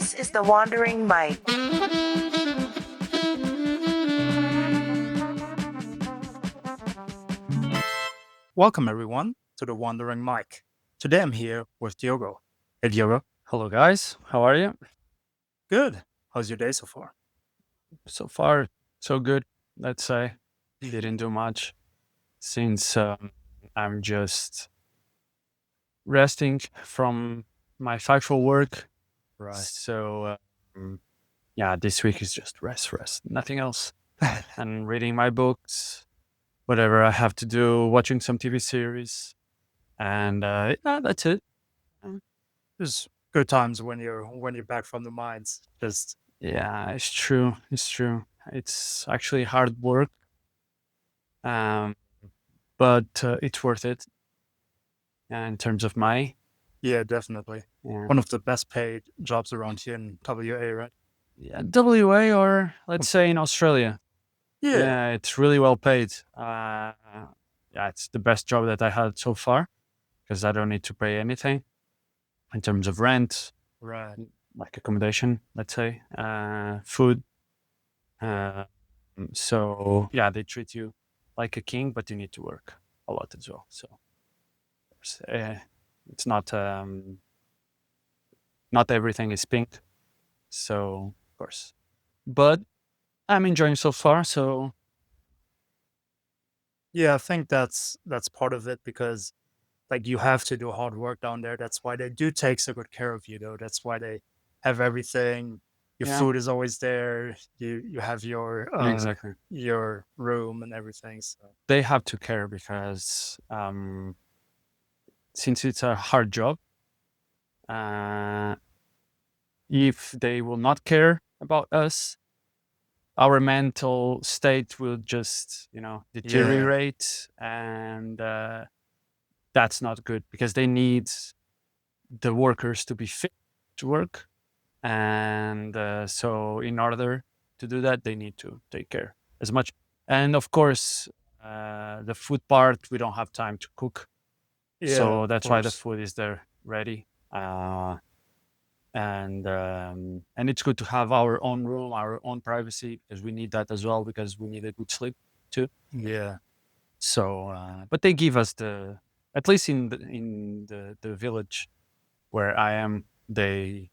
This is the Wandering Mike. Welcome everyone to the Wandering Mike. Today I'm here with Diogo. Hey Diogo. Hello, guys. How are you? Good. How's your day so far? So far, so good. Let's say didn't do much since I'm just resting from my FIFO work. Right. So yeah, this week is just rest, nothing else, and reading my books, whatever I have to do, watching some TV series, and yeah, that's it. There's good times when you're back from the mines. Just Yeah, it's true. It's true. It's actually hard work, um, but it's worth it in terms of my yeah, definitely. yeah, One of the best paid jobs around here in WA, right? yeah WA or let's say in Australia. Yeah. Yeah, it's really well paid. Yeah, it's the best job that I had so far because I don't need to pay anything in terms of rent, Right. like accommodation, let's say, food. Uh, so yeah, they treat you like a king, but you need to work a lot as well. So it's not everything is pink. So of course, but I'm enjoying so far. So Yeah, I think that's part of it because like you have to do hard work down there. That's why they do take so good care of you though. That's why they have everything. Your yeah, food is always there. You have exactly. your room and everything. So They have to care because since it's a hard job, uh, if they will not care about us, our mental state will just yeah, deteriorate, and that's not good because they need the workers to be fit to work, and so in order to do that, they need to take care as much. And of course, the food part, we don't have time to cook. yeah, So of that's why the course. food is there ready. And it's good to have our own room, our own privacy, because we need that as well, because we need a good sleep too. Yeah, So, but they give us at least in the village where I am, they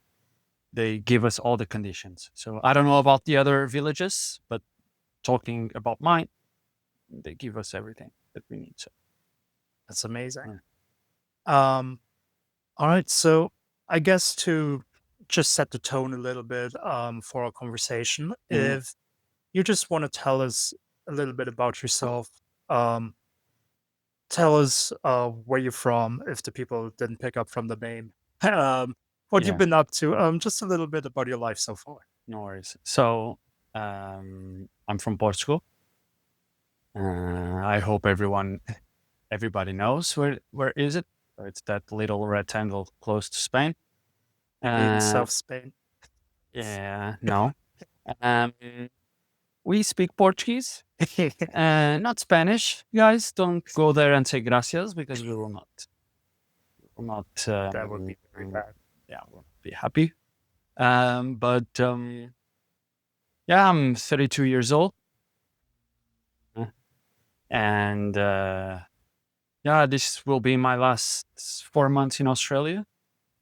give us all the conditions. So I don't know about the other villages, but talking about mine, they give us everything that we need. So, that's amazing. uh, Um, all right. So I guess to just set the tone a little bit for our conversation, mhm. if you just want to tell us a little bit about yourself, um, tell us where you're from, if the people didn't pick up from the name. What you've Yeah, been up to, just a little bit about your life so far. no worries. So I'm from Portugal. I hope everybody knows where is it. So it's that little rectangle close to Spain. In Uh, South Spain. yeah, no. Um, we speak Portuguese, not Spanish. Guys, don't go there and say gracias because we will not. That would be very bad. Yeah, we'll be happy. But yeah, I'm 32 years old, uh, and yeah, this will be my last 4 months in Australia.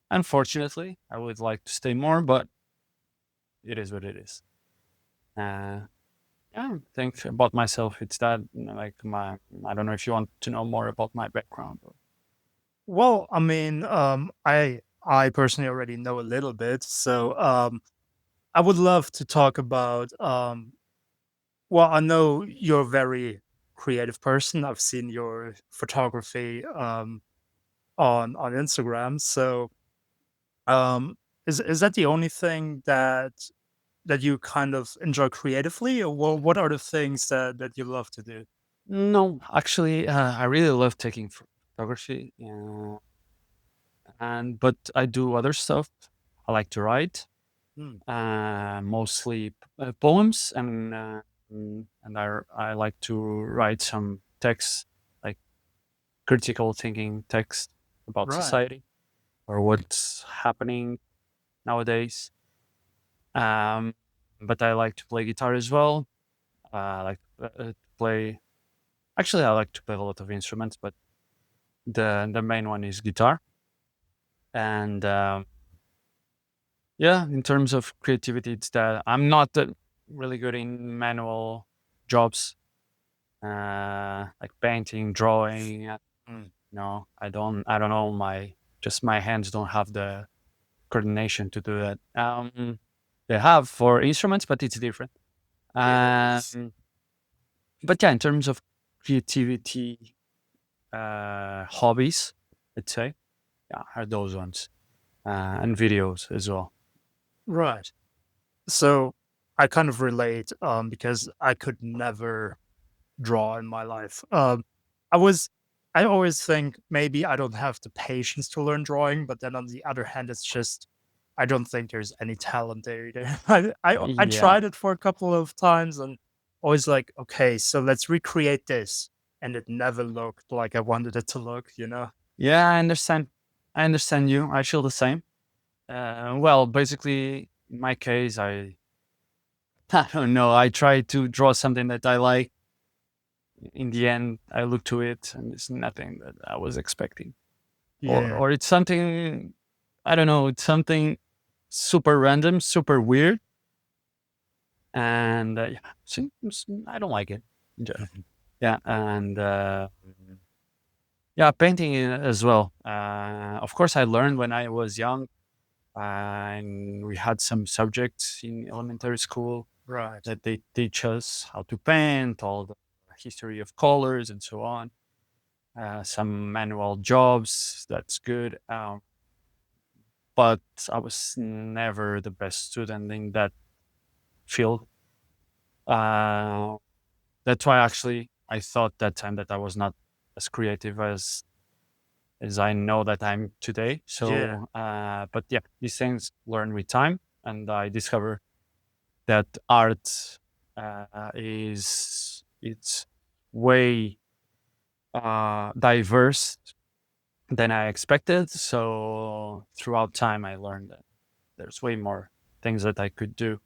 Unfortunately, I would like to stay more, but it is what it is. Uh, yeah, think about myself. It's that like my. I don't know if you want to know more about my background. Well, I mean, I personally already know a little bit, so I would love to talk about. Well, I know you're a very creative person. I've seen your photography on Instagram. So, is that the only thing that you kind of enjoy creatively, or what are the things that you love to do? No, actually, I really love taking photography, and but I do other stuff. I like to write, Hmm, mostly poems, and I like to write some text, like critical thinking text about right. society or what's happening nowadays. Um, but I like to play guitar as well. I like to play. Actually, I like to play a lot of instruments, but the main one is guitar. And yeah, in terms of creativity, it's that I'm not really good in manual jobs, like painting, drawing. Mm. No, I don't. I don't know. My hands don't have the coordination to do that. They have for instruments, but it's different. Yes. Um, but yeah, in terms of creativity, hobbies, let's say, yeah, are those ones, and videos as well. Right. So I kind of relate because I could never draw in my life. I was I always think maybe I don't have the patience to learn drawing, but then on the other hand, it's just I don't think there's any talent there either. I Yeah, tried it for a couple of times and always like, okay, so let's recreate this, and it never looked like I wanted it to look, you know? yeah, I understand. I understand you. I feel the same. Well, basically, in my case, I don't know. I try to draw something that I like. In the end, I look to it, and it's nothing that I was expecting, Yeah. or it's something I don't know. It's something super random, super weird, and yeah, I don't like it. In general. Yeah, and yeah, painting as well. Of course, I learned when I was young, and we had some subjects in elementary school Right. that they teach us how to paint, all the history of colors, and so on. Some manual jobs, that's good. But I was never the best student in that field. Uh, that's why actually I thought that time that I was not as creative as I know that I'm today. Yeah. So, but yeah, these things learn with time, and I discover that art is it's way diverse than I expected. So throughout time, I learned that there's way more things that I could do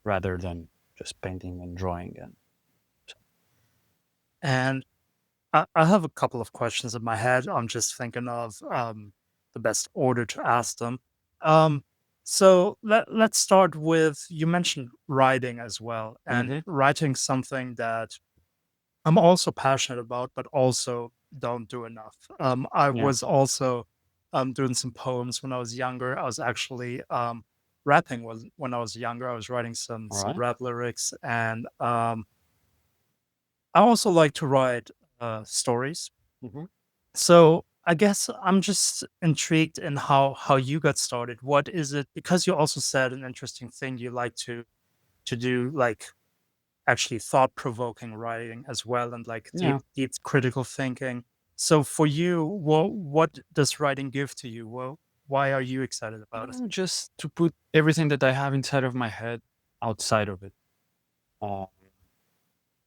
rather than just painting and drawing. And And I have a couple of questions in my head. I'm just thinking of the best order to ask them. Um, so let's start with you mentioned writing as well, and hmm writing something that I'm also passionate about, but also don't do enough. I yeah, was also doing some poems when I was younger. I was actually rapping when I was younger. I was writing all some right. rap lyrics, and I also like to write stories. hmm So I guess I'm just intrigued in how you got started. What is it? Because you also said an interesting thing you like to do, like actually thought provoking writing as well, and like Yeah, deep critical thinking. So for you, what does writing give to you? Well, why are you excited about it? just to put everything that I have inside of my head outside of it. Uh,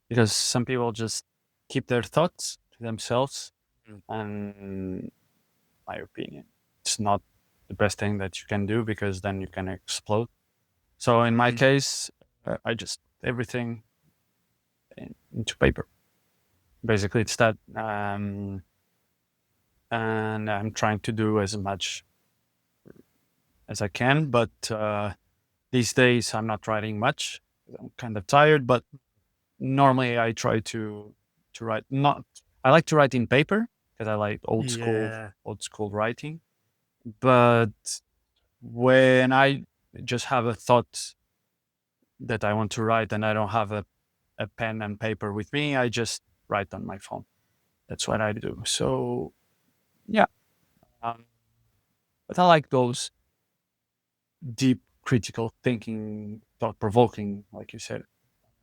because some people just keep their thoughts to themselves, Mm. and my opinion, it's not the best thing that you can do because then you can explode. So in my Mm. case, I just everything into paper. Basically, it's that, and I'm trying to do as much as I can. But these days, I'm not writing much. I'm kind of tired, but normally I try to write. Not I like to write in paper because I like Yeah. old school writing. But when I just have a thought that I want to write and I don't have a pen and paper with me, I just write on my phone. That's what I do. So yeah, um, but I like those deep critical thinking, thought provoking, like you said,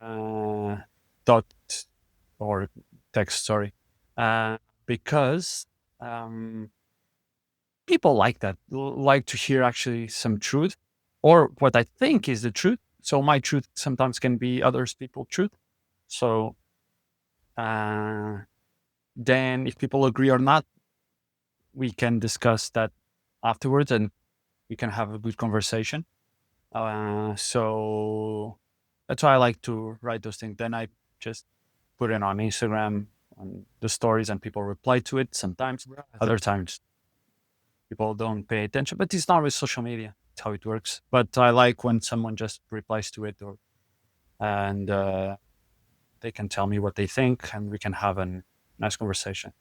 uh, thought or text. Sorry, uh, because um, people like that, like to hear actually some truth or what I think is the truth. So my truth sometimes can be others people's truth. So uh, then, if people agree or not, we can discuss that afterwards, and we can have a good conversation. So that's why I like to write those things. Then I just put it on Instagram on the stories, and people reply to it sometimes. Right. Other times people don't pay attention, but it's not with social media. It's how it works. But I like when someone just replies to it, or and they can tell me what they think, and we can have a nice conversation.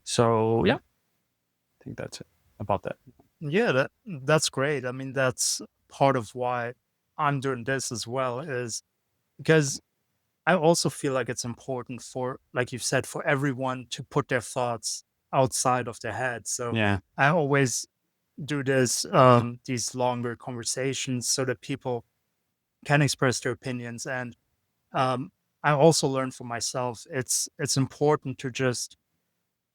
So yeah, I think that's it about that. Yeah, that's great. I mean, that's part of why I'm doing this as well, is because I also feel like it's important for, like you've said, for everyone to put their thoughts outside of their head. So Yeah. I always do these longer conversations so that people can express their opinions. And um, I also learned for myself, it's important to just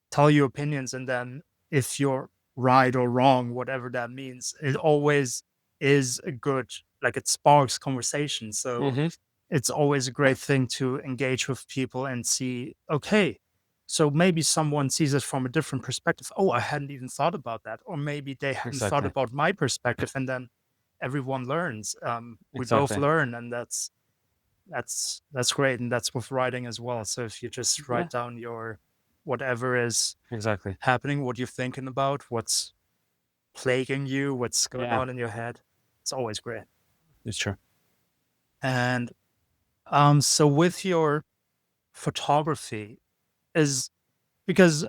tell your opinions, and then if you're right or wrong, whatever that means, it always is a good, like, it sparks conversation. So Hmm. it's always a great thing to engage with people and see, okay, so maybe someone sees it from a different perspective. Oh, I hadn't even thought about that. Or maybe they hadn't thought Exactly. about my perspective. And then everyone learns. We both Exactly. learn, and that's great. And that's with writing as well. So if you just Yeah. write down your whatever is Exactly. happening, what you're thinking about, what's plaguing you, what's going Yeah. on in your head, it's always great. It's true. And so with your photography, is because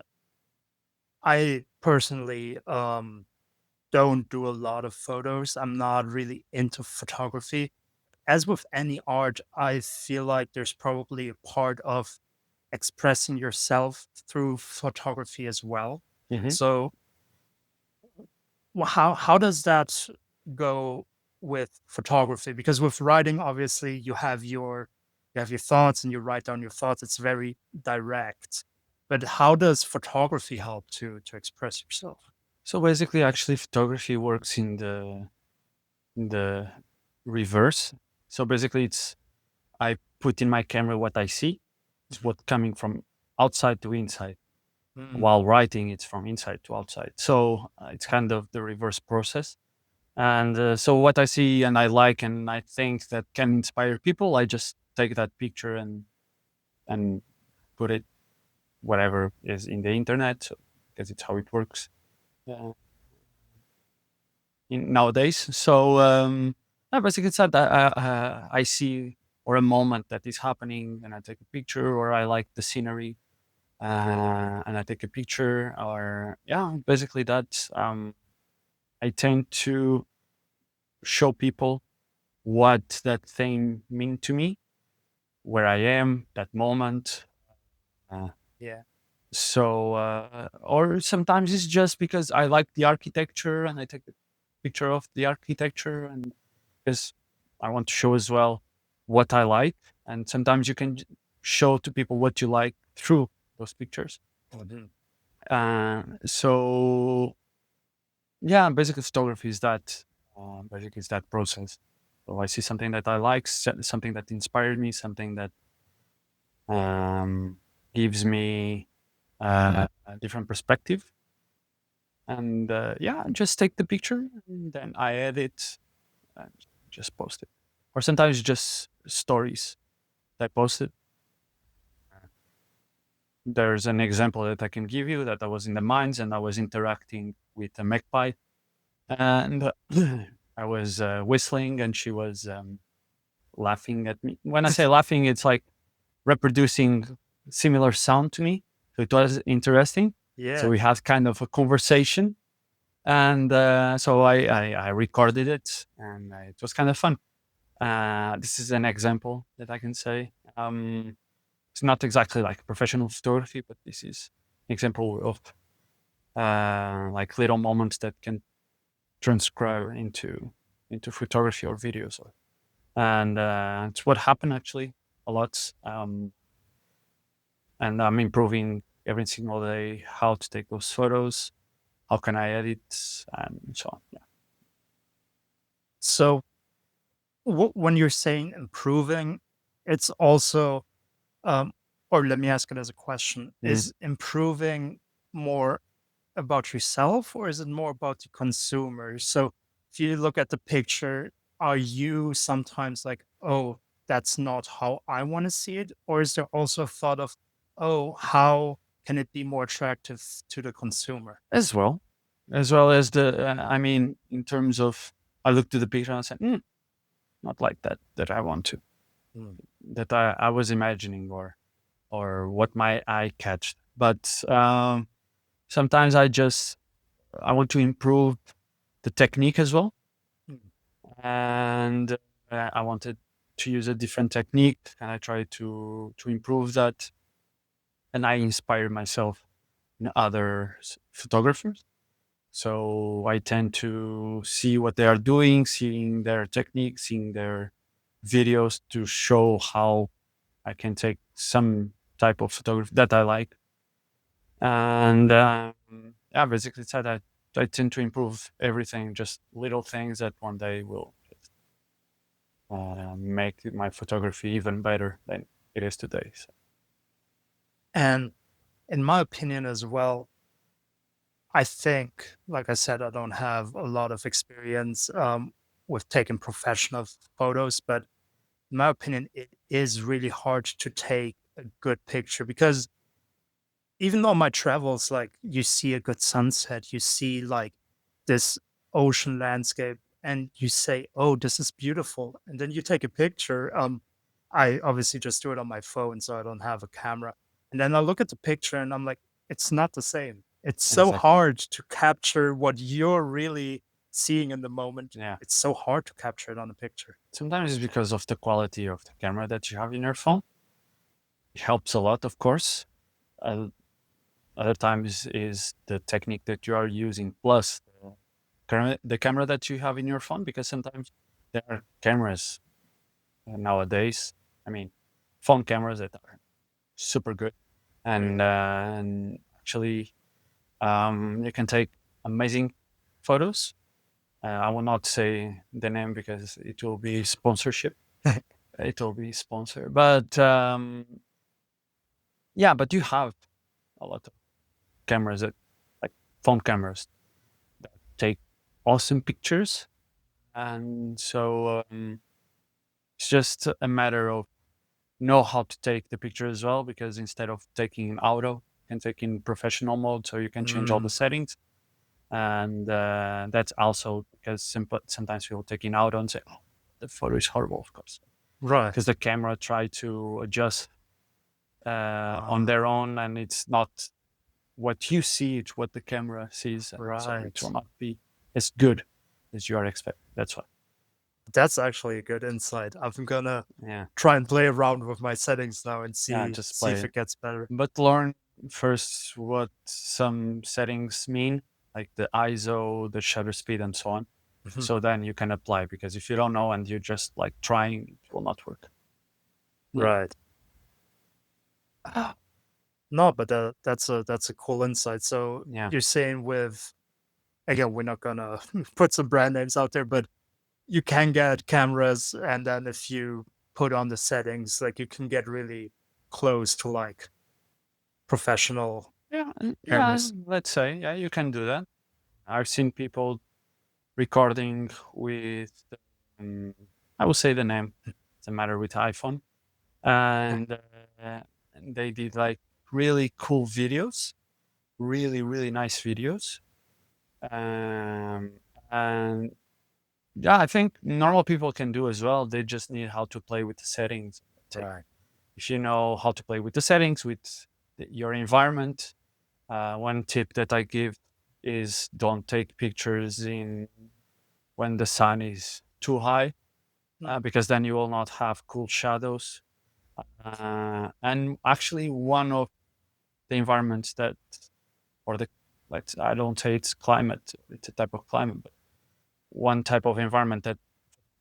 I personally don't do a lot of photos. I'm not really into photography. As with any art, I feel like there's probably a part of expressing yourself through photography as well. Hmm. So how does that go with photography? Because with writing, obviously, you have your thoughts and you write down your thoughts. It's very direct. But how does photography help to express yourself? So basically, actually, photography works in the reverse. So basically, it's I put in my camera what I see. It's Mhm. what coming from outside to inside. Mm, While writing, it's from inside to outside. So it's kind of the reverse process. And so what I see and I like and I think that can inspire people, I just take that picture and put it whatever is in the internet, so, because it's how it works. Yeah. Nowadays. So yeah, basically, it's that I see or a moment that is happening, and I take a picture, or I like the scenery, and I take a picture, or yeah, basically that. I tend to show people what that thing mean to me, where I am, that moment. Uh, yeah. or sometimes it's just because I like the architecture and I take a picture of the architecture, and because I want to show as well what I like. And sometimes you can show to people what you like through those pictures. Mhm. So yeah, basically photography is that. Basically, it's that process. So I see something that I like, something that inspired me, something that um, gives me a different perspective, and yeah, just take the picture and then I edit and just post it. Or sometimes just stories that I post it. There's an example that I can give you that I was in the mines and I was interacting with a magpie, and I was whistling and she was laughing at me. When I say laughing, it's like reproducing similar sound to me. So it was interesting. So Yeah. we had kind of a conversation, and so I recorded it, and it was kind of fun. This is an example that I can say. It's not exactly like professional photography, but this is an example of like little moments that can transcribe into photography or videos. And it's what happened actually a lot. And I'm improving every single day how to take those photos, how can I edit, and so on. Yeah. So when you're saying improving, it's also um, or let me ask it as a question: Mhm. is improving more about yourself, or is it more about the consumer? So if you look at the picture, are you sometimes like, oh, that's not how I want to see it? Or is there also a thought of, oh, how can it be more attractive to the consumer? as well, as well as the. I mean, in terms of, I look to the picture and I say, not like that I want to, Mm, that I was imagining, or what my eye catched. But sometimes I want to improve the technique as well, mm. and I wanted to use a different technique, and I try to improve that, and I inspire myself in other photographers. So I tend to see what they are doing, seeing their technique, seeing their videos to show how I can take some type of photography that I like. And yeah, basically, it's that I tend to improve everything, just little things that one day will make my photography even better than it is today. So, And in my opinion as well, I think, like I said, I don't have a lot of experience with taking professional photos, but in my opinion, it is really hard to take a good picture because even on my travels, like you see a good sunset, you see like this ocean landscape, and you say, "Oh, this is beautiful," and then you take a picture. I obviously just do it on my phone, so I don't have a camera, and then I look at the picture, and I'm like, "It's not the same." It's so exactly. hard to capture what you're really seeing in the moment. Yeah. It's so hard to capture it on a picture. Sometimes it's because of the quality of the camera that you have in your phone. It helps a lot, of course. Uh, Other times is the technique that you are using plus the camera that you have in your phone, because sometimes there are cameras nowadays. I mean, phone cameras that are super good, and actually you can take amazing photos. I will not say the name because it will be sponsorship. It will be sponsored, but yeah, but you have a lot of cameras that, like phone cameras, that take awesome pictures, and so it's just a matter of know how to take the picture as well, because instead of taking in auto, you can take in professional mode, so you can change all the Mm, settings. And that's also because sometimes people take in auto and say, oh, the photo is horrible, of course, right. because the camera try to adjust on Ah, their own, and it's not what you see, it's what the camera sees, and so it will right. not be as good as you are expecting. That's why. That's actually a good insight. I'm gonna Yeah, try and play around with my settings now and yeah, see just see play if it, it gets better. but learn first what some settings mean, like the ISO, the shutter speed, and so on. Mhm. So then you can apply, because if you don't know and you're just like trying, it will not work. Yeah, Right. Ah, no, but that's a cool insight. So yeah, you're saying with again, we're not gonna put some brand names out there, but you can get cameras, and then if you put on the settings, like you can get really close to like professional yeah, yeah. cameras. Let's say, yeah, you can do that. I've seen people recording with, um, I will say the name. It's a matter with iPhone, and they did like really cool videos, really really nice videos, um, and yeah, I think normal people can do as well. They just need how to play with the settings. Right. If you know how to play with the settings, with your environment, one tip that I give is don't take pictures in when the sun is too high, Mm, because then you will not have cool shadows. And actually, one of the environments that, or the, let's, I don't say it's climate, it's a type of climate, but one type of environment that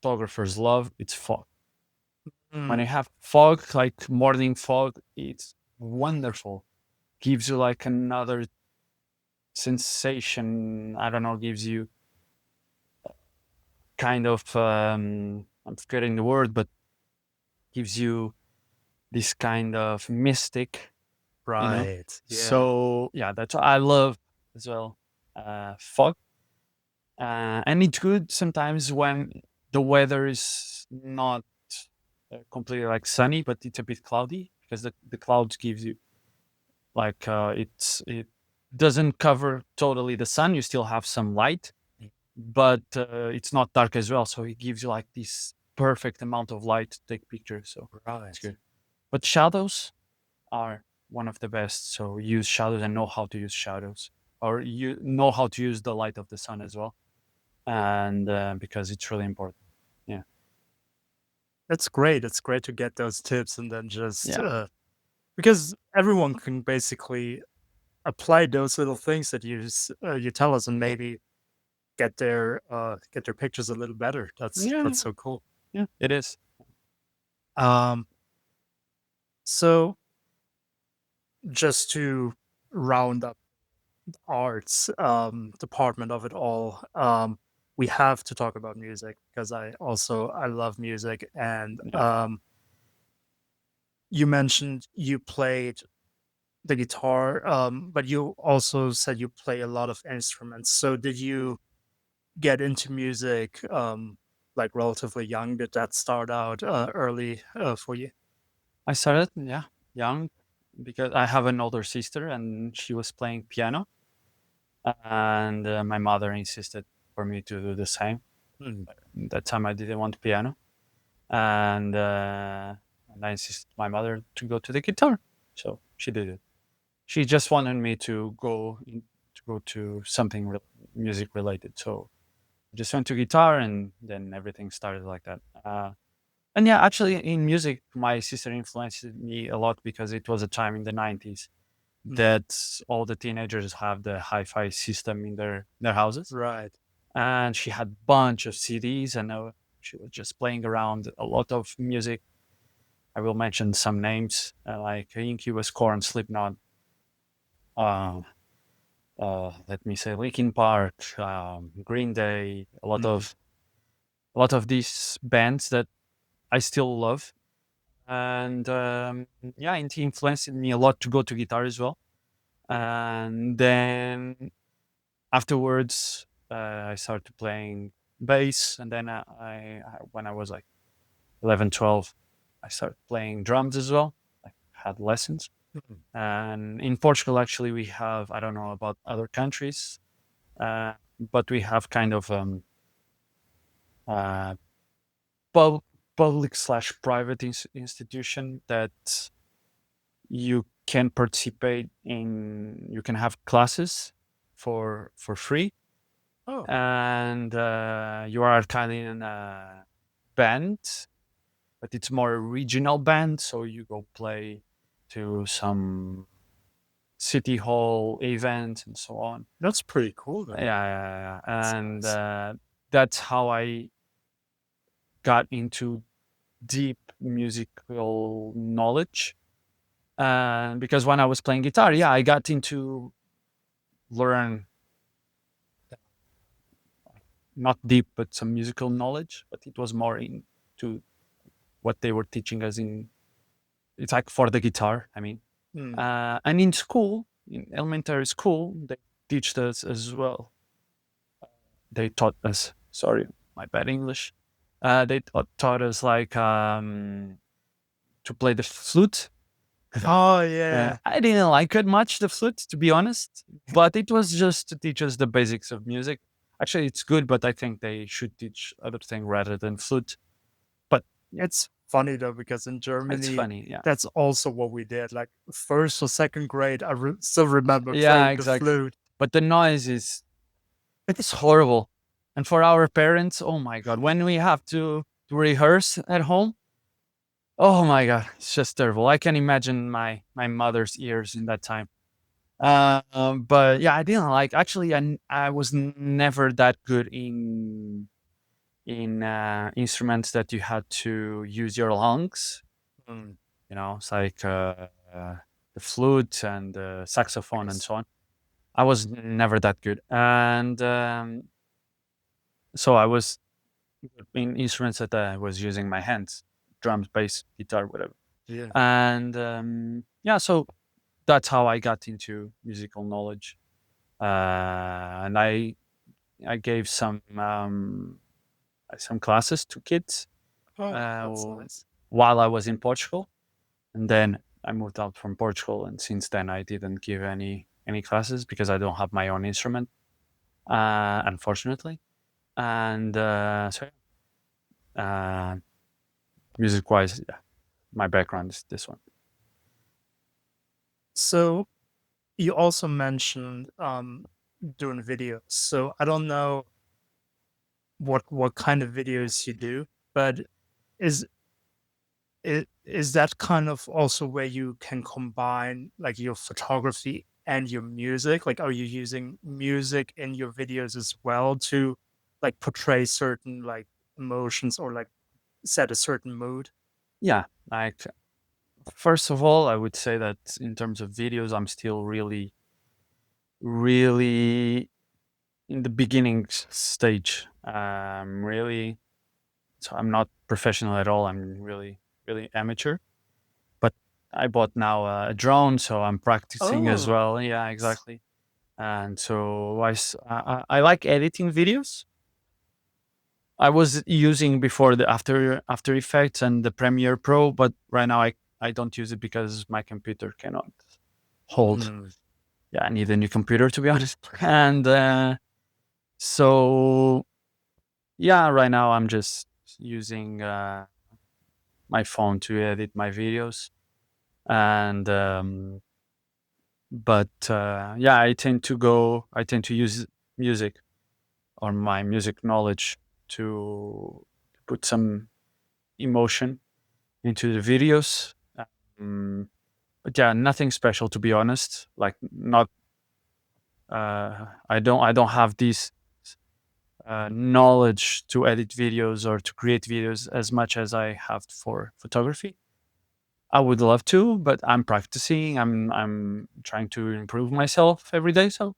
photographers love, it's fog. When you mm, have fog, like morning fog, it's wonderful. Gives you like another sensation. I don't know, gives you kind of, I'm forgetting the word, but gives you this kind of mystic, you know? right. Yeah. So yeah, that's what I love as well. Fog. And it's good sometimes when the weather is not completely like sunny, but it's a bit cloudy because the clouds gives you like it doesn't cover totally the sun. You still have some light, but it's not dark as well. So it gives you like this perfect amount of light to take pictures. So it's Right. good. But shadows are one of the best. So use shadows and know how to use shadows, or you know how to use the light of the sun as well, and because it's really important. Yeah, That's great. It's great to get those tips and then just yeah, because everyone can basically apply those little things that you tell us and maybe get their pictures a little better. yeah, That's so cool. yeah. It is. Um, so just to round up arts department of it all, we have to talk about music because I love music and Yeah, you mentioned you played the guitar, but you also said you play a lot of instruments. So did you get into music like relatively young? Did that start out early for you? I started young because I have an older sister and she was playing piano, and my mother insisted for me to do the same. Mm. That time I didn't want piano, and and I insisted my mother to go to the guitar, so she did it. She just wanted me to go to something music related, so I just went to guitar, and then everything started like that. And yeah, actually, in music, my sister influenced me a lot because it was a time in the 90s Mm. that all the teenagers have the hi-fi system in their houses, Right. and she had bunch of CDs, and she was just playing around a lot of music. I will mention some names like Incubus, Corn, Slipknot. Uh, Let me say Linkin Park, Green Day, Mm. a lot of these bands that I still love, and yeah, it influenced me a lot to go to guitar as well. And then afterwards, I started playing bass, and then when I was like 11, 12, I started playing drums as well. I had lessons. Mm. And in Portugal, actually, we have, I don't know about other countries, but we have kind of uh, pub- public slash private institution that you can participate in. You can have classes for free, Oh, and you are kind of in a band, but it's more a regional band. So you go play to some city hall events and so on. that's pretty cool Yeah, then. yeah, yeah. And Nice. that's how I got into deep musical knowledge. And because when I was playing guitar, yeah, I got into learn not deep, but some musical knowledge. But it was more into what they were teaching us in. It's like for the guitar. I mean, Mm. and in school, in elementary school, they teach us as well. They taught us. Sorry, my bad English. They taught us like to play the flute. Oh yeah. I didn't like it much, the flute, to be honest, but it was just to teach us the basics of music. Actually, it's good, but I think they should teach other thing rather than flute. But It's funny though because in it's Germany, funny, yeah. that's also what we did. Like first or second grade, still remember Yeah, playing the exactly. flute. But the noise is it's horrible. And for our parents, oh my god, when we have to rehearse at home, oh my god, it's just terrible. I can imagine my mother's ears in that time. But yeah, I didn't like. Actually, I was never that good in instruments that you had to use your lungs. Mm. You know, it's like the flute and the saxophone and Nice. so on. I was never that good, and so I was in instruments that I was using my hands, drums, bass, guitar, whatever. Yeah. And yeah, so that's how I got into musical knowledge. And I gave some some classes to kids Oh, uh, that's nice. while I was in Portugal, and then I moved out from Portugal, and since then I didn't give any classes because I don't have my own instrument, unfortunately. And uh, music wise, yeah, my background is this one. So you also mentioned doing videos. So I don't know what kind of videos you do, but is is that kind of also where you can combine like your photography and your music? Like, are you using music in your videos as well to like portray certain like emotions or like set a certain mood? Yeah, like first of all, I would say that in terms of videos, I'm still really in the beginning stage. Really, so I'm not professional at all. I'm really amateur. But I bought now a drone, so I'm practicing as Oh, well. Yeah, exactly. And so I like editing videos. I was using before the After Effects and the Premiere Pro, but right now I don't use it because my computer cannot hold. mm, Yeah, I need a new computer to be honest. And so yeah, right now I'm just using my phone to edit my videos, and but yeah, I tend to use music or my music knowledge to put some emotion into the videos. But yeah, nothing special to be honest. Like not I don't have this knowledge to edit videos or to create videos as much as I have for photography. I would love to, but I'm practicing. I'm trying to improve myself every day. So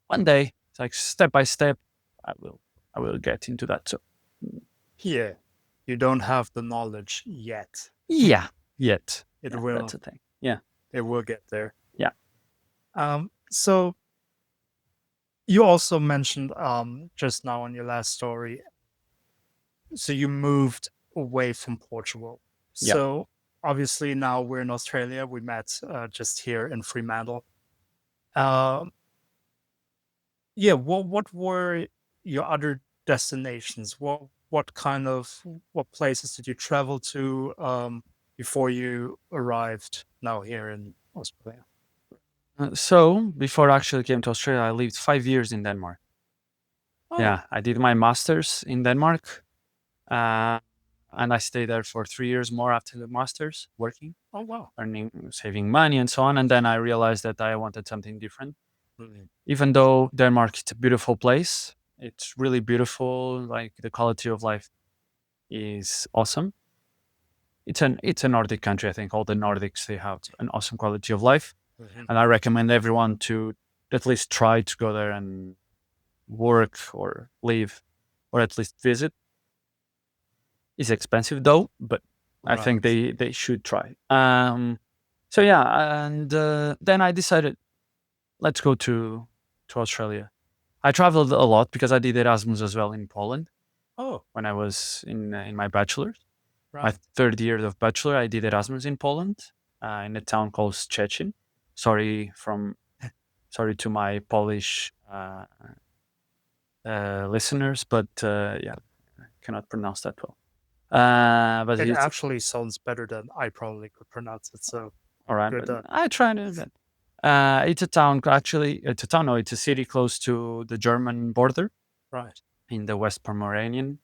one day, it's like step by step, I will I will get into that. So yeah. You don't have the knowledge yet. yeah, yet. It Yeah, that's will the thing. Yeah. it will get there. Yeah. So you also mentioned just now in your last story, so you moved away from Portugal. Yeah. So obviously now we're in Australia. We met just here in Fremantle. Um, yeah. What were your other destinations? What kind of what places did you travel to before you arrived now here in Australia? So before I actually came to Australia, I lived 5 years in Denmark. Oh, Yeah, I did my masters in Denmark, uh, and I stayed there for 3 years more after the masters, working, oh wow. earning, saving money, and so on. And then I realized that I wanted something different. Mm, Even though Denmark is a beautiful place, it's really beautiful. Like the quality of life is awesome. It's a Nordic country. I think all the Nordics they have an awesome quality of life, mhm. and I recommend everyone to at least try to go there and work or live, or at least visit. It's expensive though, but I think Right. they should try. So yeah, and then I decided let's go to Australia. I traveled a lot because I did Erasmus as well in Poland Oh, when I was in my bachelor's. My right. third year of bachelor, I did Erasmus in Poland, in a town called Szczecin. Sorry from sorry to my Polish listeners, but yeah, I cannot pronounce that well. But It it's actually sounds better than I probably could pronounce it. So all right. good But done. I try to. But, it's a town. Actually, it's a town. No, it's a city close to the German border Right. in the West Pomeranian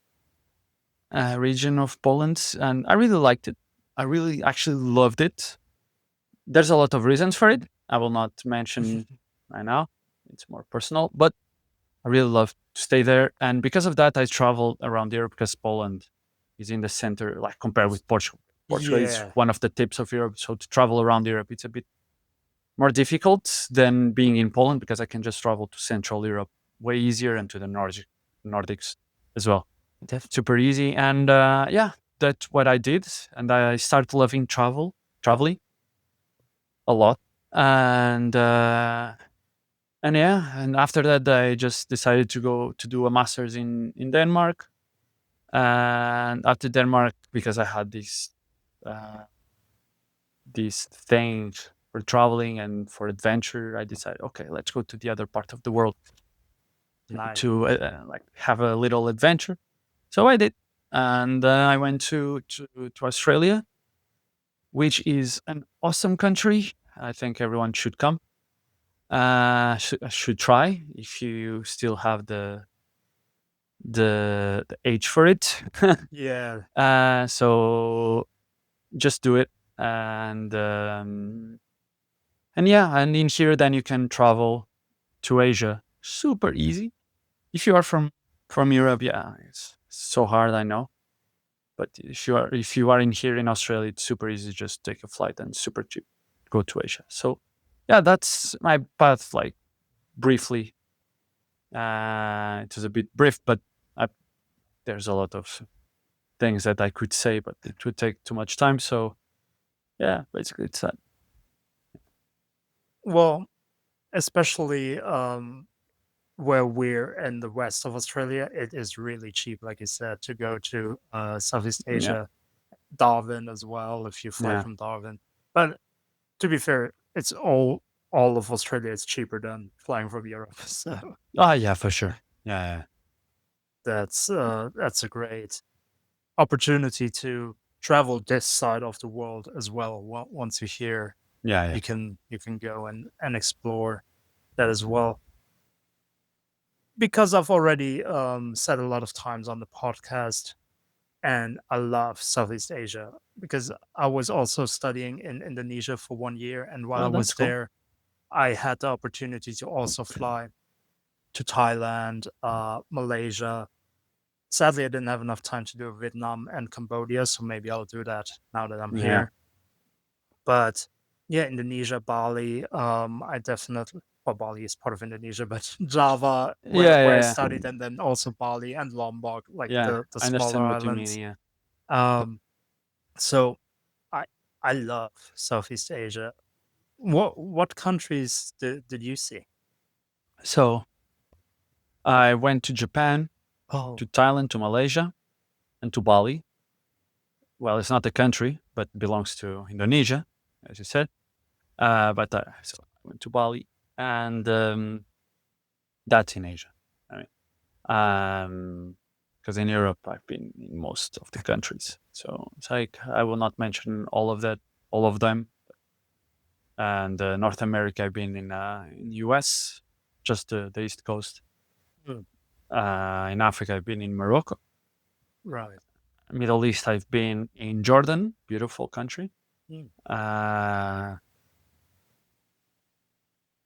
region of Poland, and I really liked it. I really actually loved it. There's a lot of reasons for it. I will not mention right now. It's more personal, but I really love to stay there. And because of that, I traveled around Europe because Poland is in the center, like compared with Portugal. Portugal is Yeah. one of the tips of Europe. So to travel around Europe, it's a bit more difficult than being in Poland because I can just travel to Central Europe way easier and to the Nordics as well. Super easy. And yeah, that's what I did. And I started loving traveling a lot. And and yeah, and after that, I just decided to go to do a master's in Denmark. And after Denmark, because I had uh, these things for traveling and for adventure, I decided, okay, let's go to the other part of the world Nice. to like have a little adventure. So I did, and I went to Australia, which is an awesome country. I think everyone should come. Should try if you still have the age for it. Yeah. So just do it, and yeah, and in here then you can travel to Asia super easy. If you are from Europe, yeah, it's so hard, I know. But if you are in here in Australia, it's super easy. Just take a flight and super cheap. Go to Asia. So yeah, that's my path. Like briefly, it was a bit brief, but I, there's a lot of things that I could say, but it would take too much time. So yeah, basically it's that. Well, especially where we're in the west of Australia, it is really cheap, like you said, to go to Southeast Yeah, Asia, Darwin as well, if you fly yeah. from Darwin. But to be fair, it's all of Australia is cheaper than flying from Europe. So Ah, yeah, for sure. Yeah, that's a great opportunity to travel this side of the world as well. Once you're here, yeah, yeah, you can go and explore that as well. Because I've already said a lot of times on the podcast, and I love Southeast Asia because I was also studying in Indonesia for 1 year, and while I oh, that's was cool. there, I had the opportunity to also fly to Thailand, Malaysia. Sadly, I didn't have enough time to do Vietnam and Cambodia, so maybe I'll do that now that I'm Yeah, here. But yeah, Indonesia, Bali, I definitely well, Bali is part of Indonesia, but Java, where yeah, I yeah, studied, yeah. and then also Bali and Lombok, like Yeah, the I smaller understand what you mean. islands. Yeah. Um, so I I love Southeast Asia. What countries did you see? So I went to Japan, Oh, to Thailand, to Malaysia, and to Bali. Well, it's not a country, but belongs to Indonesia, as you said. But so I went to Bali, and that's in Asia. I mean, because in Europe I've been in most of the countries, so it's like I will not mention all of them. And North America, I've been in US, just the East Coast. mm, In Africa, I've been in Morocco. right. Middle East, I've been in Jordan, beautiful country. Mm. Uh,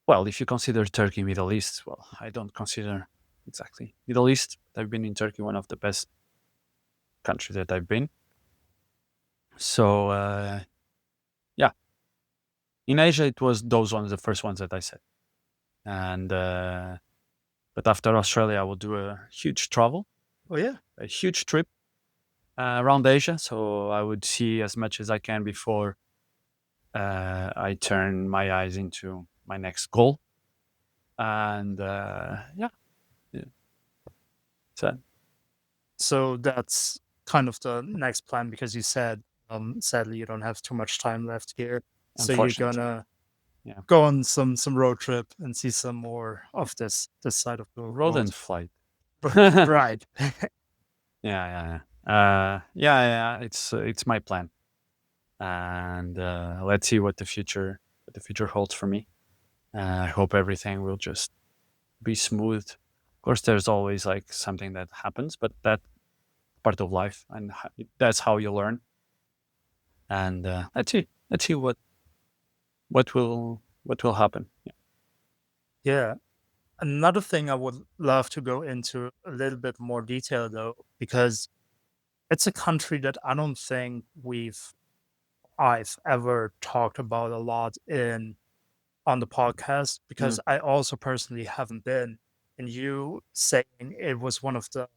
well, if you consider Turkey Middle East, well, I don't consider exactly Middle East. I've been in Turkey, one of the best countries that I've been. So yeah, in Asia, it was those ones, the first ones that I said. And but after Australia, I will do a huge travel, Oh yeah. a huge trip around Asia. So I would see as much as I can before I turn my eyes into my next goal. And yeah, yeah. So So that's kind of the next plan because you said, sadly, you don't have too much time left here. So you're unfortunately, gonna yeah, go on some road trip and see some more of this side of the road and world. flight. Yeah, Right. yeah, yeah. Yeah, yeah. It's my plan, and let's see what the future holds for me. I hope everything will just be smooth. Of course, there's always like something that happens, but that's part of life, and that's how you learn. And let's see what will happen. Yeah. Yeah. Another thing I would love to go into a little bit more detail though, because it's a country that I don't think I've ever talked about a lot in on the podcast because Mm, I also personally haven't been. And you saying it was one of the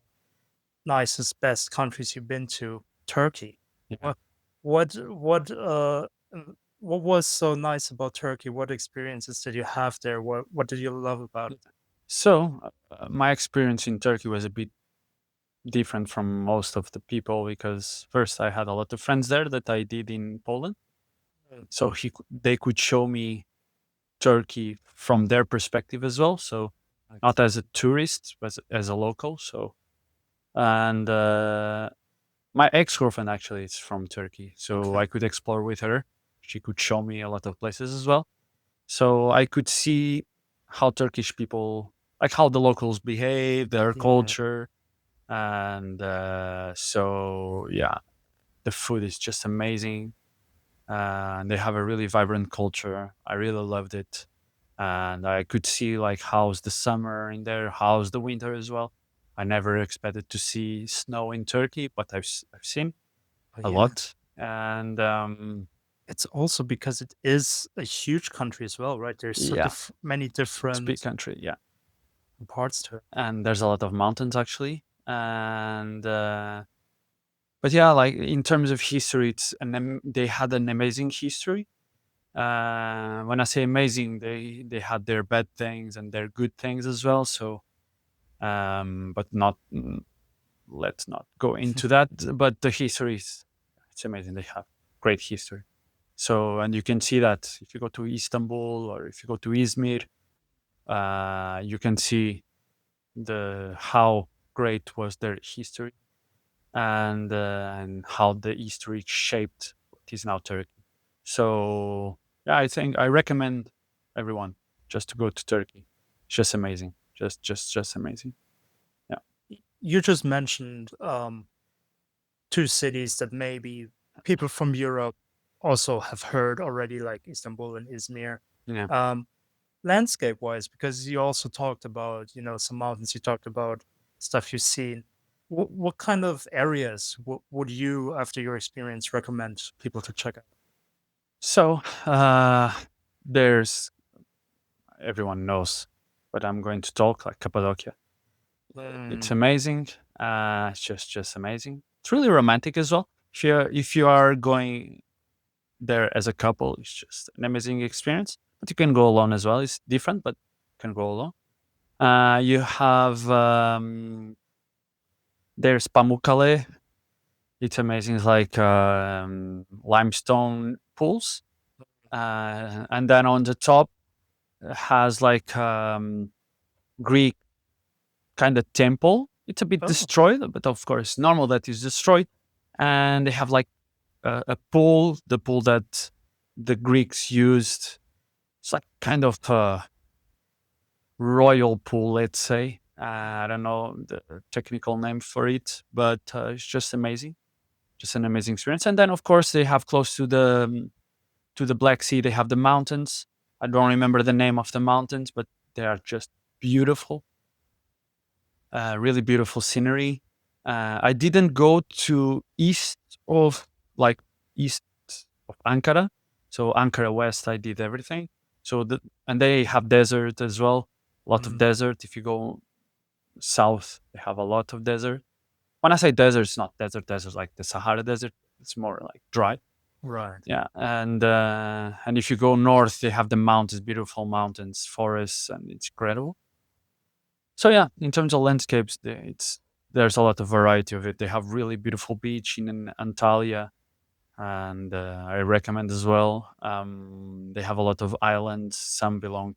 nicest, best countries you've been to, Turkey. yeah. What what was so nice about Turkey? What experiences did you have there? What did you love about it? So my experience in Turkey was a bit different from most of the people because first I had a lot of friends there that I did in Poland, Mm. so they could show me Turkey from their perspective as well. So not Nice. as a tourist, but as a local. So and my ex girlfriend actually is from Turkey, so Okay. I could explore with her. She could show me a lot of places as well. So I could see how Turkish people, like how the locals behave, their Yeah. culture, and so yeah, the food is just amazing. And they have a really vibrant culture. I really loved it, and I could see like how's the summer in there, how's the winter as well. I never expected to see snow in Turkey, but I've seen Oh, a yeah. lot, and It's also because it is a huge country as well, right? There's so yeah, many it's a big different country, yeah, parts to it. and there's a lot of mountains actually, and but yeah, like in terms of history, they had an amazing history. When I say amazing, they had their bad things and their good things as well. So, but not let's not go into that. But the history is it's amazing. They have great history. So, and you can see that if you go to Istanbul or if you go to Izmir, you can see the how great was their history and how the history shaped what is now Turkey. So yeah, I think I recommend everyone just to go to Turkey. It's just amazing. Just amazing. Yeah. You just mentioned two cities that maybe people from Europe also have heard already, like Istanbul and Izmir. Yeah. Um, Landscape wise, because you also talked about, some mountains, you talked about stuff you've seen. What kind of areas would you, after your experience, recommend people to check out? So there's everyone knows what I'm going to talk like Cappadocia. It's Mm, amazing. It's just amazing. It's really romantic as well. If you are going there as a couple, it's just an amazing experience. But you can go alone as well. It's different, but you can go alone. You have there's Pamukkale. It's amazing. It's like limestone pools, and then on the top has like Greek kind of temple. It's a bit oh, destroyed, but of course, normal that is destroyed. And they have like a pool, the pool that the Greeks used. It's like kind of a royal pool, let's say. I don't know the technical name for it, but it's just amazing, just an amazing experience. And then, of course, they have close to the Black Sea. They have the mountains. I don't remember the name of the mountains, but they are just beautiful. Really beautiful scenery. I didn't go to of like east of Ankara, so Ankara West. I did everything. So and they have desert as well. A lot of mm, desert. If you go south, they have a lot of desert. When I say desert, it's not desert like the Sahara Desert. It's more like dry. right. Yeah, and if you go north, they have the mountains, beautiful mountains, forests, and it's incredible. So yeah, in terms of landscapes, there's a lot of variety of it. They have really beautiful beach in Antalya, and I recommend as well. They have a lot of islands. Some belong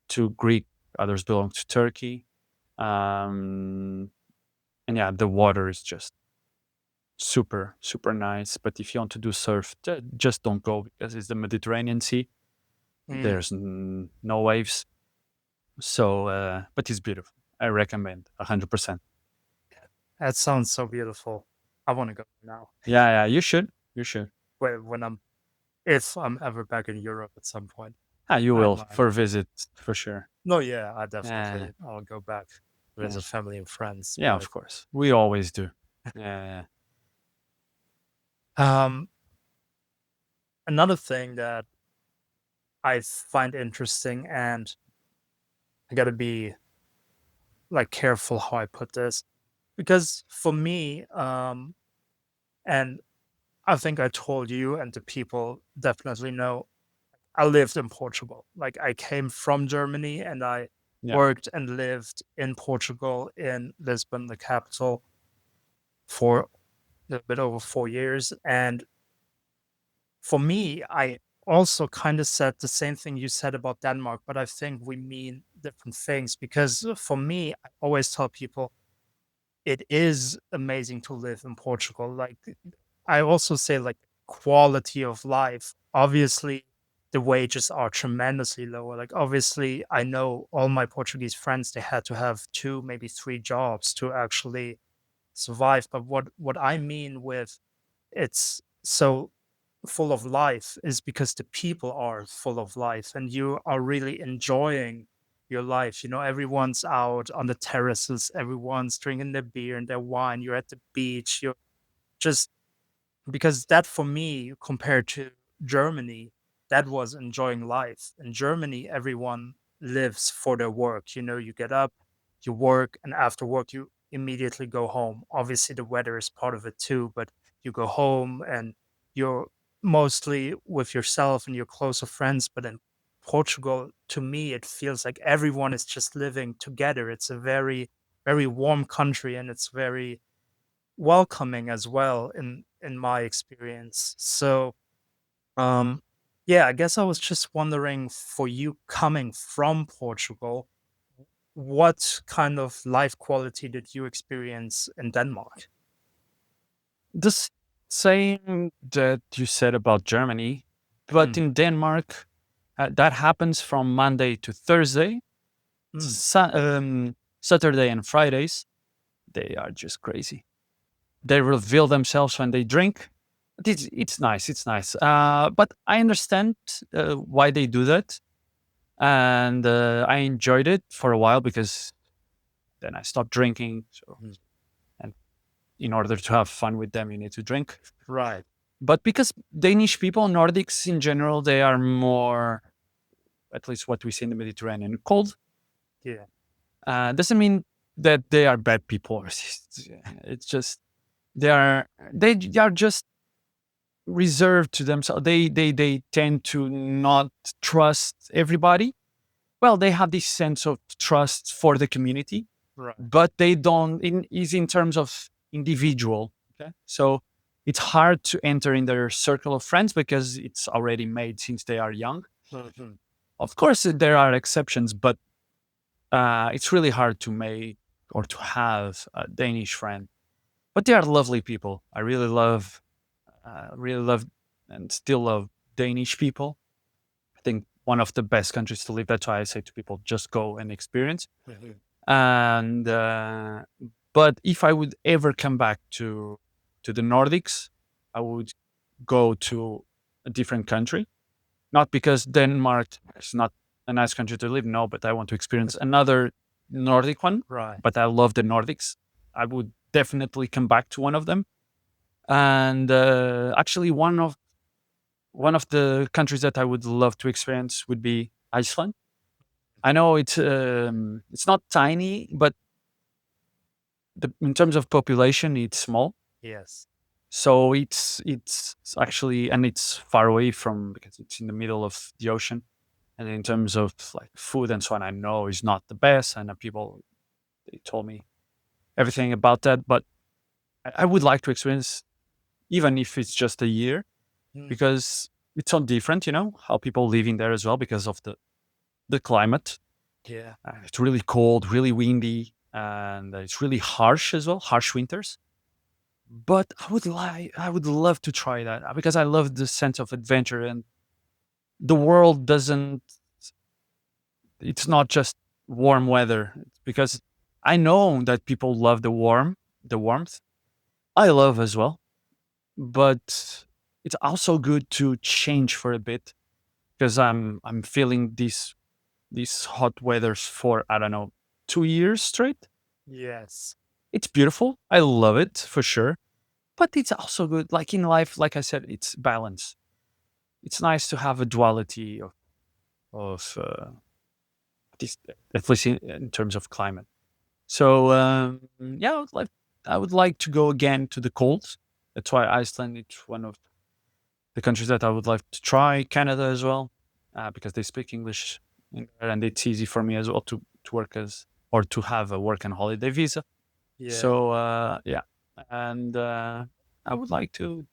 to Greek, others belong to Turkey. Um, and yeah, the water is just super nice. But if you want to do surf, just don't go because it's the Mediterranean Sea. Mm, There's no waves. So, but it's beautiful. I recommend 100%. that sounds so beautiful. I want to go now. Yeah, yeah, you should. You should. When if I'm ever back in Europe at some point, Ah, you I will might. for a visit for sure. No, yeah, I Yeah, definitely I'll go back yeah, visit family and friends. yeah. But Of course, we always do. Yeah, yeah, um, another thing that I find interesting, and I got to be like careful how I put this, because for me, and I think I told you and the people definitely know, I lived in Portugal. Like I came from Germany and I yeah, worked and lived in Portugal in Lisbon, the capital. for a bit over 4 years. And for me, I also kind of said the same thing you said about Denmark, but I think we mean different things because for me, I always tell people it is amazing to live in Portugal. Like, I also say, like, quality of life. Obviously, the wages are tremendously lower. Like, obviously, I know all my Portuguese friends, they had to have two, maybe three jobs to actually survive. But what I mean with it's so full of life is because the people are full of life and you are really enjoying your life. You know, everyone's out on the terraces, everyone's drinking their beer and their wine. You're at the beach. You're just because that for me compared to Germany, that was enjoying life. In Germany, everyone lives for their work. You know, you get up, you work, and after work, you immediately go home. Obviously, the weather is part of it too, but you go home and you're mostly with yourself and your closer friends. But in Portugal, to me, it feels like everyone is just living together. It's a very, very warm country and it's very welcoming as well in my experience. So, um, yeah, I guess I was just wondering for you coming from Portugal, what kind of life quality did you experience in Denmark? The same that you said about Germany, but Mm, in Denmark, that happens from Monday to Thursday. mm, Saturday and Fridays, they are just crazy. They reveal themselves when they drink. It's nice. It's nice. But I understand why they do that, and I enjoyed it for a while because then I stopped drinking. So, mm. and in order to have fun with them, you need to drink. Right. But because Danish people, Nordics in general, they are more, at least what we see in the Mediterranean, cold. Yeah. Doesn't mean that they are bad people. It's just they are just reserved to themselves. They tend to not trust everybody. Well, they have this sense of trust for the community, Right. but they don't in is in terms of individual. Okay, so it's hard to enter in their circle of friends because it's already made since they are young. Mhm. Of course, there are exceptions, but it's really hard to make or to have a Danish friend. But they are lovely people. I really love, and still love Danish people. I think one of the best countries to live. That's why I say to people, just go and experience. Mhm. And but if I would ever come back to the Nordics, I would go to a different country. Not because Denmark is not a nice country to live, no, but I want to experience another Nordic one. Right. But I love the Nordics. I would definitely come back to one of them. And actually, one of the countries that I would love to experience would be Iceland. I know it's not tiny, but in terms of population, it's small. Yes. So it's actually and it's far away from because it's in the middle of the ocean. And in terms of like food and so on, I know is not the best. And people they told me everything about that, but I would like to experience even if it's just a year Mm. because it's so different. You know how people live in there as well because of the climate. Yeah. It's really cold, really windy, and it's really harsh as well, harsh winters. But I would love to try that because I love the sense of adventure and the world doesn't. It's not just warm weather because I know that people love the warmth. I love as well, but it's also good to change for a bit because I'm feeling these hot weathers for I don't know 2 years straight. Yes. It's beautiful. I love it for sure. But it's also good. Like in life, like I said, it's balance. It's nice to have a duality of this, at least in terms of climate. So yeah, I would like to go again to the cold. That's why Iceland is one of the countries that I would like to try. Canada as well, because they speak English in there, and it's easy for me as well to work as or to have a work and holiday visa. Yeah. So yeah. and I would like to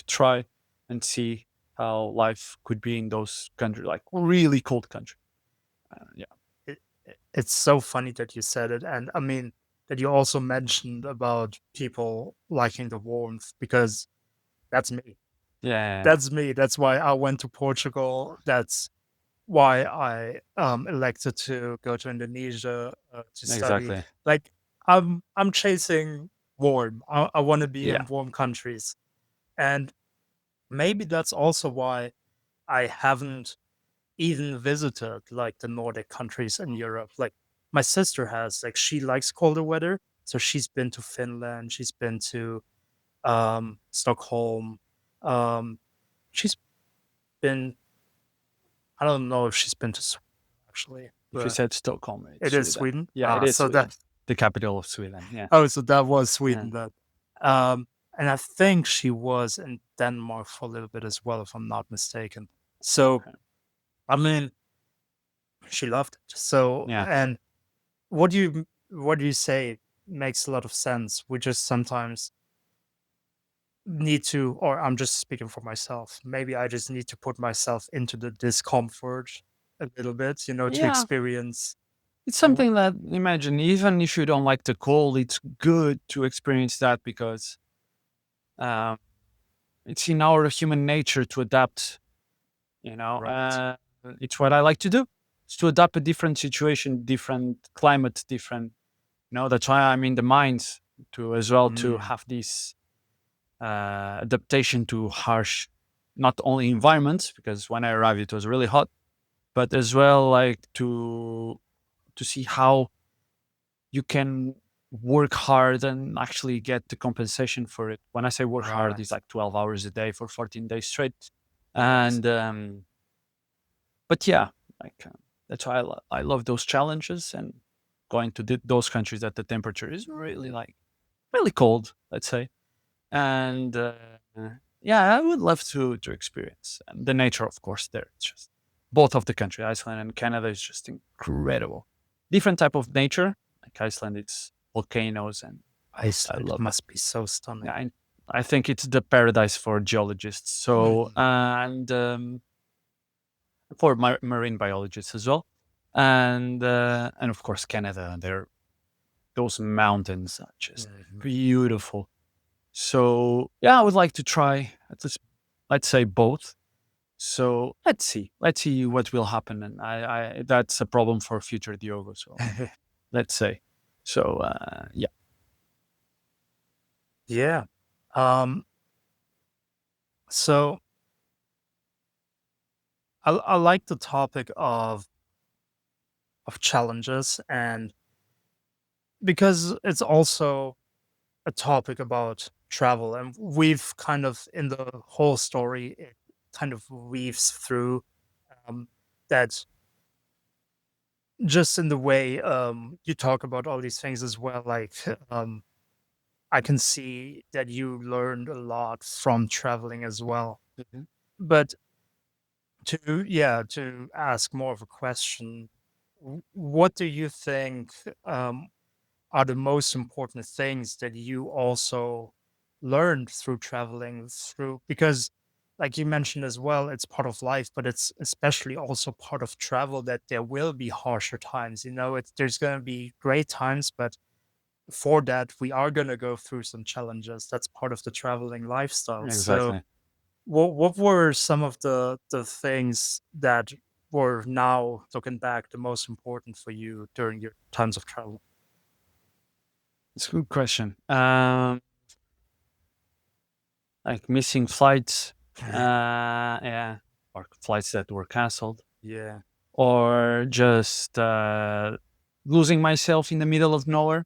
try and see how life could be in those countries, like really cold country. Yeah, It's so funny that you said it, and I mean that you also mentioned about people liking the warmth because that's me. yeah, That's me. That's why I went to Portugal. That's why I elected to go to Indonesia to study. exactly. Like I'm chasing warm. I want to be Yeah, in warm countries, and maybe that's also why I haven't even visited like the Nordic countries in Europe. Like my sister has, like she likes colder weather, so she's been to Finland, she's been to Stockholm, um, she's been. I don't know if she's been to Sweden actually, if you but said Stockholm, it's it is Sweden. Sweden. Yeah, it is So Sweden, that the capital of Sweden. Yeah, oh, so that was yeah. Sweden then. Um, and I think she was in Denmark for a little bit as well, if I'm not mistaken. So Okay. I mean, she loved it. So Yeah, and what do you say makes a lot of sense? We just sometimes need to, or I'm just speaking for myself. Maybe I just need to put myself into the discomfort a little bit, to yeah. experience. It's w- something that, imagine, even if you don't like the cold, it's good to experience that because um, it's in our human nature to adapt. You know, Right. it's what I like to do. It's to adapt a different situation, different climate, different. That's why I'm in the mind to as well to Mm, have this adaptation to harsh, not only environments, because when I arrived it was really hot, but as well like to see how you can work hard and actually get the compensation for it. When I say work hard, it's right. like 12 hours a day for 14 days straight. Yes. And but yeah, like that's why I love those challenges and going to those countries that the temperature is really like really cold, let's say. And yeah, I would love to experience and the nature, of course. There, it's just both of the country, Iceland and Canada, is just incredible. Different type of nature. Like Iceland, it's volcanoes, and I Iceland love it. must be so Yeah, stunning. I think it's the paradise for geologists. So Mhm. and for marine biologists as well, and of course Canada. There, those mountains are just Mhm. beautiful. So yeah, I would like to try at least, let's say both. So let's see what will happen, and I that's a problem for future Diogo. So let's say, so yeah, Yeah. Um, so I like the topic of challenges, and because it's also a topic about travel, and we've kind of in the whole story it kind of weaves through um, that just in the way you talk about all these things as well. Like I can see that you learned a lot from traveling as well. Mhm. But to ask more of a question, what do you think are the most important things that you also learned through traveling through? Because like you mentioned as well, it's part of life, but it's especially also part of travel that there will be harsher times. There's going to be great times, but for that we are going to go through some challenges. That's part of the traveling lifestyle. So Exactly. what were some of the things that were, now looking back, the most important for you during your times of travel? It's a good question. Like missing flights, yeah, or flights that were canceled, Yeah. or just losing myself in the middle of nowhere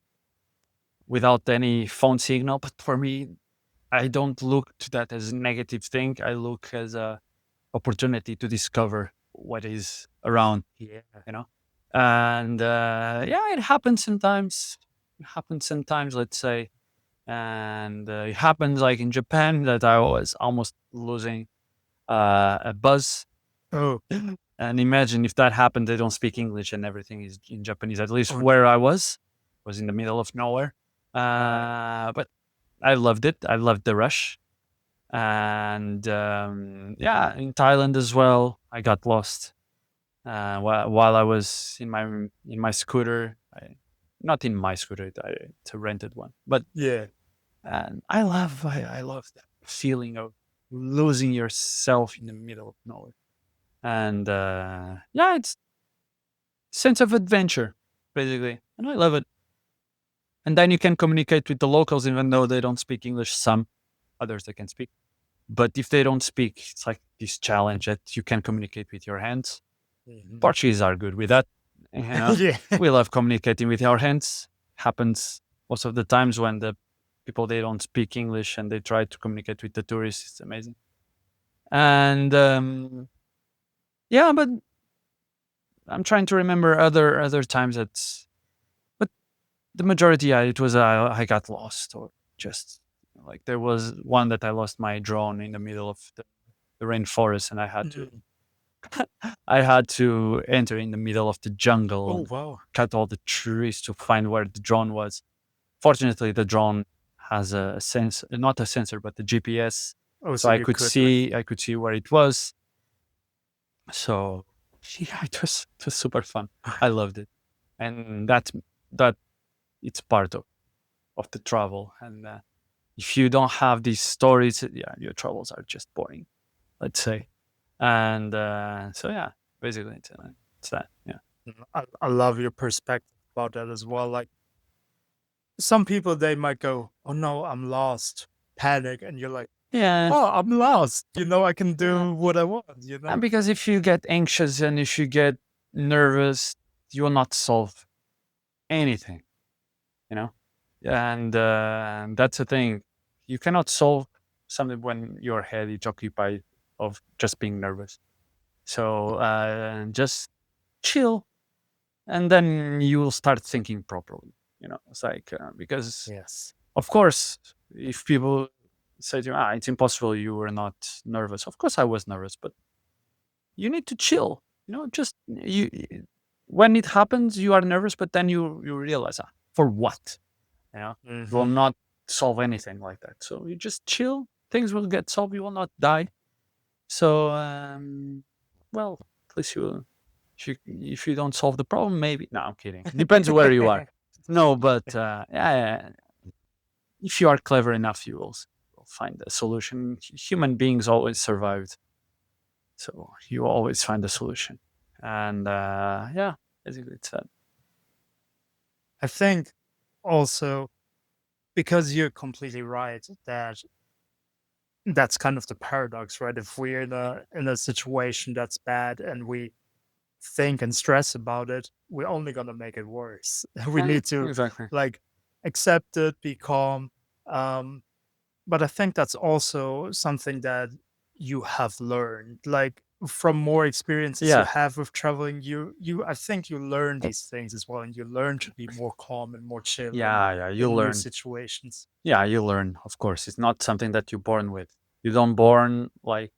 without any phone signal. But for me, I don't look to that as a negative thing. I look as a opportunity to discover what is around, Yeah. you know. And yeah, it happens sometimes. It happens sometimes, let's say, and it happens like in Japan that I was almost losing a buzz. Oh, And imagine if that happened, they don't speak English and everything is in Japanese. At least oh where no. I was in the middle of nowhere. Right. But I loved it. I loved the rush. And yeah, in Thailand as well, I got lost while I was in my scooter. Not in my scooter, it's a rented one. But Yeah. and I love that feeling of losing yourself in the middle of nowhere. And yeah, it's sense of adventure basically, and I love it. And then you can communicate with the locals even though they don't speak English. Some others they can speak, but if they don't speak, it's like this challenge that you can communicate with your hands. Mhm. Portuguese are good with that. You know, Yeah. we love communicating with our hands. Happens most of the times when the people they don't speak English and they try to communicate with the tourists. It's amazing. And yeah, but I'm trying to remember other times that, but the majority, yeah, it was I got lost or just like there was one that I lost my drone in the middle of the rainforest and Mm. I had to enter in the middle of the jungle Oh and wow. cut all the trees to find where the drone was. Fortunately, the drone has a sense, not a sensor, but the GPS, Oh, so so you could like. I could see where it was. So yeah, it was super fun. I loved it, and that it's part of the travel. And if you don't have these stories, yeah, your travels are just boring. Let's say, and so yeah, basically it's that. Yeah. I love your perspective about that as well. Like some people, they might go, "Oh no, I'm lost," panic, and you're like, Yeah, "Oh, I'm lost. I can yeah. do what I want." And because if you get anxious and if you get nervous, you will not solve anything, you know? And that's the thing. You cannot solve something when your head is occupied of just being nervous. So just chill and then you will start thinking properly. It's like, because, Yes. of course, if people say to you, it's impossible, you were not nervous. Of course, I was nervous, but you need to chill. Just when it happens, you are nervous, but then you realize, for what? You know, you will Hmm. not solve anything like that. So you just chill. Things will get solved. You will not die. So, well, at least if you don't solve the problem, maybe. No, I'm kidding. Depends where you are. No, but yeah, if you are clever enough, you will find a solution. Human beings always survived, so you always find a solution. And yeah, basically it's that. I think also because you're completely right that that's kind of the paradox, right? If we're in a situation that's bad and we think and stress about it, we're only gonna make it worse. We Yeah, need to exactly. like accept it, be calm. Um, but I think that's also something that you have learned, like from more experiences you Yeah, have with traveling. You I think you learn these things as well, and you learn to be more calm and more chill yeah. You in new learn. situations. Yeah, you learn. Of course, it's not something that you're born with. You don't born like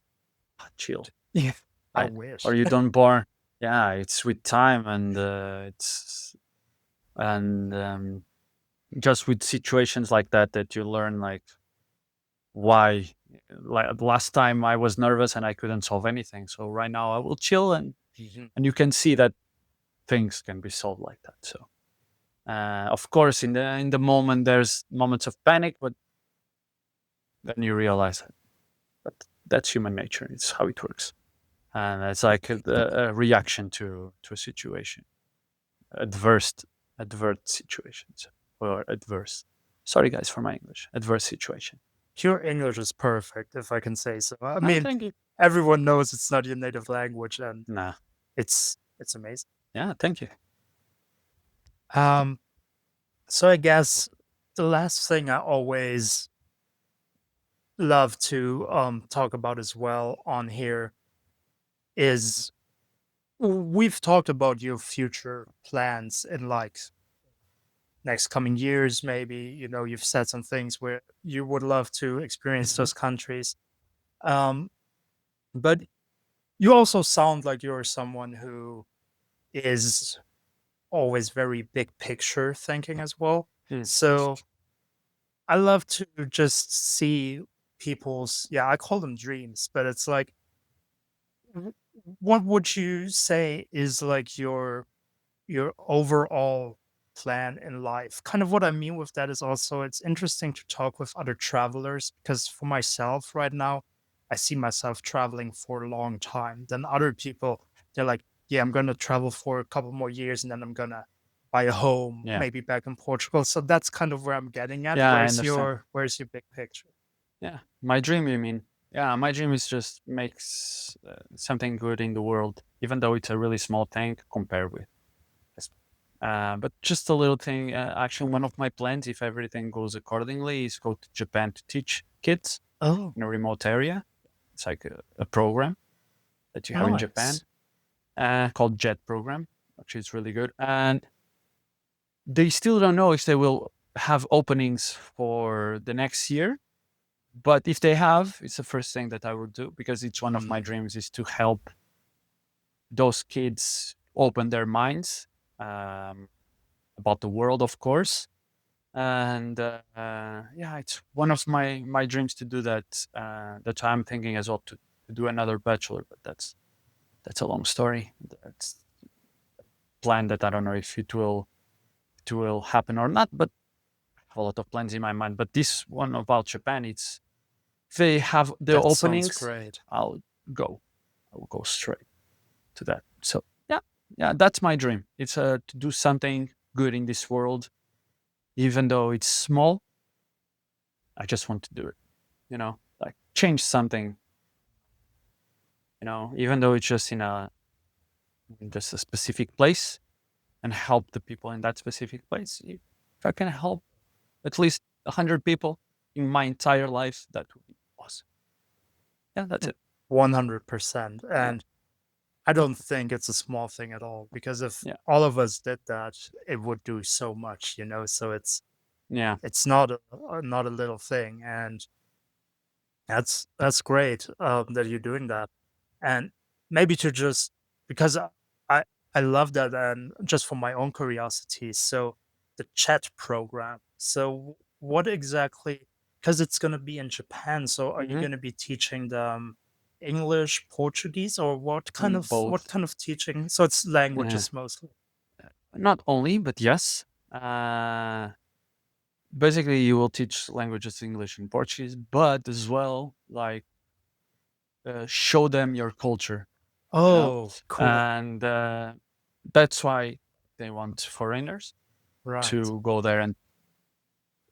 chill, Yeah, I right? Or wish. you don't born. Yeah, it's with time and it's and just with situations like that you learn like why. Like last time I was nervous and I couldn't solve anything, so right now I will chill Mhm. and you can see that things can be solved like that. So of course, in the moment, there's moments of panic, but then you realize that that's human nature. It's how it works, and it's like a reaction to a situation, adverse adverse situations or adverse. Sorry, guys, for my English. Adverse situation. Your English is perfect, if I can say so. I mean, Thank you. everyone knows it's not your native language, and Nah. it's amazing. Yeah. Thank you. Um, so I guess the last thing I always love to talk about as well on here is we've talked about your future plans in like next coming years. Maybe you've said some things where you would love to experience Hmm. those countries. um but you also sound like you're someone who is always very big picture thinking as well. Mm. So I love to just see people's, yeah, I call them dreams, but it's like, w- what would you say is like your overall plan in life? Kind of what I mean with that is also it's interesting to talk with other travelers because for myself right now, I see myself traveling for a long time. Then other people, they're like, yeah, I'm gonna travel for a couple more years and then I'm gonna buy a home, Yeah. maybe back in Portugal. So that's kind of where I'm getting at. Yeah, I understand. Where's your big picture? Yeah. My dream, you mean? Yeah, my dream is just makes something good in the world, even though it's a really small thing compared with this. But just a little thing. Actually, one of my plans, if everything goes accordingly, is go to Japan to teach kids Oh, in a remote area. It's like a program that you have in Japan nice. called JET program. Actually, it's really good. And they still don't know if they will have openings for the next year. But if they have, it's the first thing that I would do because it's one of Mm, my dreams is to help those kids open their minds um, about the world, of course. And yeah, it's one of my dreams to do that. That I'm thinking as well to do another bachelor, but that's a long story. That's plan that I don't know if it will happen or not, but I have a lot of plans in my mind. But this one about Japan, it's if they have the that sounds openings, great. I'll go. I will go straight to that. So yeah, yeah, that's my dream. It's to do something good in this world, even though it's small. I just want to do it. Like change something. Even though it's just in just a specific place and help the people in that specific place. If I can help at least 100 people in my entire life, that would be awesome. Yeah, that's it. 100%. Yeah, And I don't think it's a small thing at all because if yeah, all of us did that, it would do so much, So yeah. it's not not a little thing, and that's great that you're doing that, and maybe to just because I I love that, and just for my own curiosity. So the chat program. So what exactly? Because it's gonna be in Japan. So are you Hmm. gonna be teaching them English, Portuguese, or what Both. kind of teaching? So it's Yeah. languages mostly. Not only, but yes. Basically, you will teach languages English and Portuguese, but as well, like show them your culture, you know, Oh, cool. and that's why they want foreigners Right. to go there and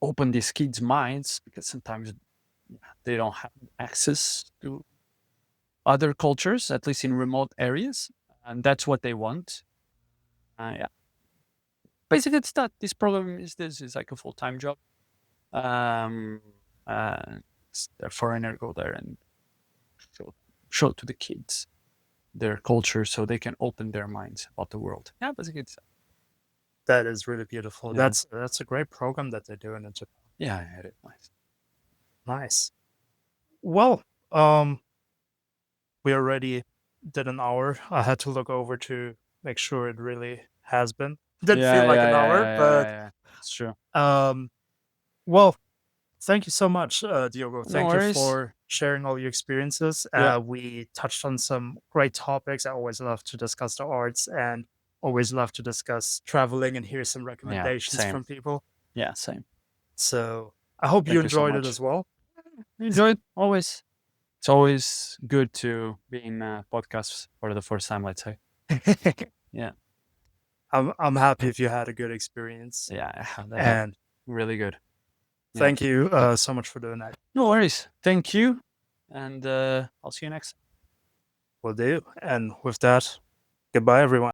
open these kids' minds because sometimes they don't have access to other cultures, at least in remote areas, and that's what they want. Yeah, basically, it's that this program is like a full time job. Um, uh, a foreigner go there and show, show to the kids their culture so they can open their minds about the world. Yeah, basically, it's That is really beautiful. yeah, That's a great program that they're doing in Japan. yeah, I had it nice. Nice. Well, um, we already did an hour. I had to look over to make sure it really has been. Didn't Yeah, feel like yeah, an yeah, hour, yeah, yeah, but yeah. It's true. um, well, thank you so much, Diogo. No Thank you worries. for sharing all your experiences. Yeah, We touched on some great topics. I always love to discuss the arts and always love to discuss traveling and hear some yeah, recommendations same. from people. Yeah, same. So I hope you Thank you so enjoyed it much. as well. Enjoy it always. It's always good to be in podcasts for the first time. Let's say. Yeah, I'm happy if you had a good experience, yeah, I have and really good. Yeah. thank you so much for doing that. No worries. Thank you, and I'll see you next. Will do. And with that, goodbye, everyone.